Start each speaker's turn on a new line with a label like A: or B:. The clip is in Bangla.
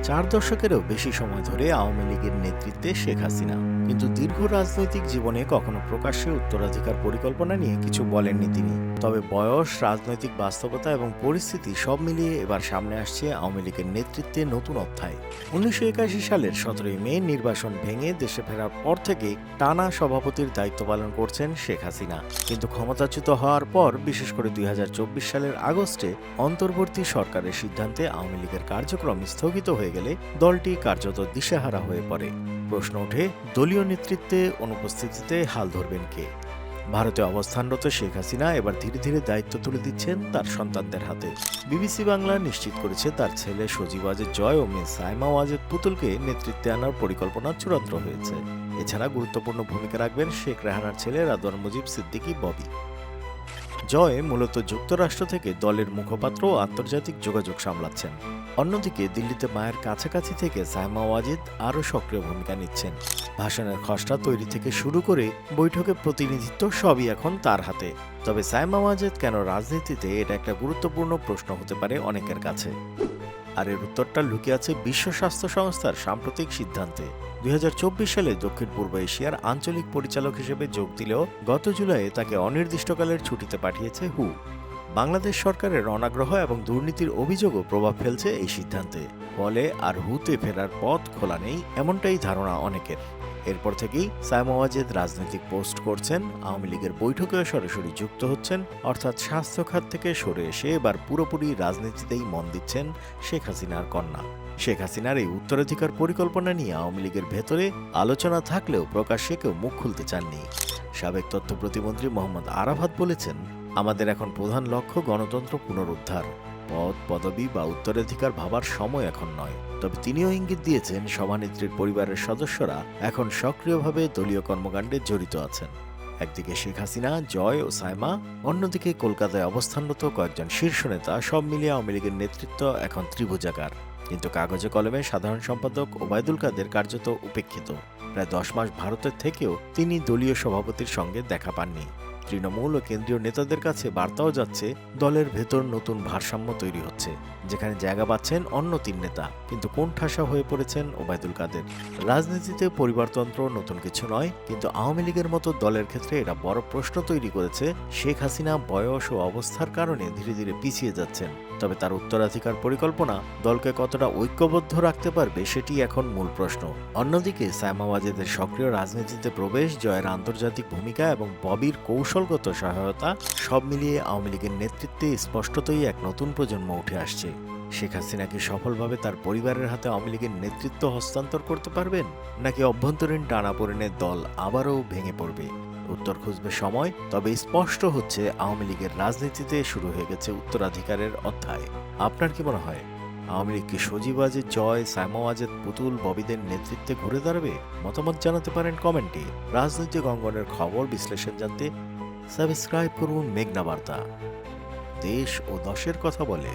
A: 4 দশকেরও বেশি সময় ধরে আওয়ামী লীগের নেতৃত্বে শেখ হাসিনা কিন্তু দীর্ঘ রাজনৈতিক জীবনে কখনো প্রকাশ্যে উত্তরাধিকার পরিকল্পনা নিয়ে কিছু বলেননি তিনি। তবে বয়স, রাজনৈতিক বাস্তবতা এবং পরিস্থিতি সব মিলিয়ে এবার সামনে আসছে আওয়ামী লীগের নেতৃত্বে নতুন অধ্যায়। 1981 সালের 17ই মে নির্বাচন ভেঙে দেশে ফেরার পর থেকে টানা সভাপতির দায়িত্ব পালন করছেন শেখ হাসিনা। কিন্তু ক্ষমতাচ্যুত হওয়ার পর, বিশেষ করে 2024 সালের আগস্টে অন্তর্বর্তী সরকারের সিদ্ধান্তে আওয়ামী লীগের কার্যক্রম স্থগিত হয়ে গেলে দলটি কার্যত দিশেহারা হয়ে পড়ে। প্রশ্ন ওঠে, দলীয় নেতৃত্বে অনুপস্থিতিতে হাল ধরবেন কে? ভারতে অবস্থানরত শেখ হাসিনা এবার ধীরে ধীরে দায়িত্ব তুলে দিচ্ছেন তার সন্তানদের হাতে। বিবিসি বাংলা নিশ্চিত করেছে তার ছেলে সজীব ওয়াজেদ জয় ও মেয়ে সাইমা ওয়াজেদ পুতুলকে নেতৃত্বে আনার পরিকল্পনা চূড়ান্ত হয়েছে। এছাড়া গুরুত্বপূর্ণ ভূমিকা রাখবেন শেখ রেহানার ছেলে রাদওয়ান মুজিব সিদ্দিকী ববি। জয় মূলত যুক্তরাষ্ট্র থেকে দলের মুখপাত্র ও আন্তর্জাতিক যোগাযোগ সামলাচ্ছেন। অন্যদিকে দিল্লিতে মায়ের কাছাকাছি থেকে সাইমা ওয়াজেদ আরও সক্রিয় ভূমিকা নিচ্ছেন। ভাষণের খসড়া তৈরি থেকে শুরু করে বৈঠকে প্রতিনিধিত্ব সবই এখন তার হাতে। তবে সাইমা ওয়াজেদ কেন রাজনীতিতে, এটা একটা গুরুত্বপূর্ণ প্রশ্ন হতে পারে অনেকের কাছে। আর এর উত্তরটা লুকিয়ে আছে বিশ্ব স্বাস্থ্য সংস্থার সাম্প্রতিক সিদ্ধান্তে। 2024 সালে দক্ষিণ পূর্ব এশিয়ার আঞ্চলিক পরিচালক হিসেবে যোগ দিলেও গত জুলাইয়ে তাকে অনির্দিষ্টকালের ছুটিতে পাঠিয়েছে হু। বাংলাদেশ সরকারের অনাগ্রহ এবং দুর্নীতির অভিযোগও প্রভাব ফেলছে এই সিদ্ধান্তে। ফলে আর হুতে ফেরার পথ খোলা নেই, এমনটাই ধারণা অনেকের। এরপর থেকেই সাইমা ওয়াজেদ রাজনৈতিক পোস্ট করছেন, আওয়ামী লীগের বৈঠকেও সরাসরি যুক্ত হচ্ছেন। অর্থাৎ স্বাস্থ্য খাত থেকে সরে এসে এবার পুরোপুরি রাজনীতিতেই মন দিচ্ছেন শেখ হাসিনার কন্যা। শেখ হাসিনার এই উত্তরাধিকার পরিকল্পনা নিয়ে আওয়ামী লীগের ভেতরে আলোচনা থাকলেও প্রকাশ্যে কেউ মুখ খুলতে চাননি। সাবেক তথ্য প্রতিমন্ত্রী মোহাম্মদ আরাফাত বলেছেন, আমাদের এখন প্রধান লক্ষ্য গণতন্ত্র পুনরুদ্ধার। পদ, পদবি বা উত্তরাধিকার ভাবার সময় এখন নয়। তবে তিনিও ইঙ্গিত দিয়েছেন, সভানেত্রীর পরিবারের সদস্যরা এখন সক্রিয়ভাবে দলীয় কর্মকাণ্ডে জড়িত আছেন। একদিকে শেখ হাসিনা, জয় ও সাইমা, অন্যদিকে কলকাতায় অবস্থানরত কয়েকজন শীর্ষ নেতা, সব মিলিয়ে আওয়ামী লীগের নেতৃত্ব এখন ত্রিভুজাকার। কিন্তু কাগজে কলমে সাধারণ সম্পাদক ওবায়দুল কাদের কার্যত উপেক্ষিত। প্রায় 10 মাস ভারতের থেকেও তিনি দলীয় সভাপতির সঙ্গে দেখা পাননি। তৃণমূল ও কেন্দ্রীয় নেতাদের কাছে বার্তাও যাচ্ছে, দলের ভেতর নতুন ভারসাম্য তৈরি হচ্ছে, যেখানে জায়গা পাচ্ছেন অন্য 3 নেতা, কিন্তু কোণঠাসা হয়ে পড়েছেন ওবায়দুল কাদের। রাজনীতিতে পরিবারতন্ত্র নতুন কিছু নয়, কিন্তু আওয়ামী লীগের মতো দলের ক্ষেত্রে এটা বড় প্রশ্ন তৈরি করেছে। শেখ হাসিনা বয়স ও অবস্থার কারণে ধীরে ধীরে পিছিয়ে যাচ্ছেন। তবে তার উত্তরাধিকার পরিকল্পনা দলকে কতটা ঐক্যবদ্ধ রাখতে পারবে, সেটি এখন মূল প্রশ্ন। অন্যদিকে সাইমা ওয়াজেদের সক্রিয় রাজনীতিতে প্রবেশ, জয়ের আন্তর্জাতিক ভূমিকা এবং ববির কৌশলগত সহায়তা, সব মিলিয়ে আওয়ামী লীগের নেতৃত্বে স্পষ্টতই এক নতুন প্রজন্ম উঠে আসছে। শেখ হাসিনা কি সফলভাবে তার পরিবারের হাতে আওয়ামী লীগের নেতৃত্ব হস্তান্তর করতে পারবেন, নাকি অভ্যন্তরীণ টানাপোড়েনের দল আবারও ভেঙে পড়বে? উত্তর খুঁজবে সময়। তবে স্পষ্ট হচ্ছে, আওয়ামী লীগের রাজনীতিতে শুরু হয়ে গেছে উত্তরাধিকারের অধ্যায়। আপনার কি মনে হয়, আওয়ামী লীগ কি সজীব ওয়াজেদ জয়, সাইমা ওয়াজেদ পুতুল, ববিদের নেতৃত্বে ঘুরে দাঁড়াবে? মতামত জানাতে পারেন কমেন্টে। রাজনৈতিক অঙ্গনের খবর বিশ্লেষণ জানতে সাবস্ক্রাইব করুন মেঘনা বার্তা। দেশ ও দশের কথা বলে।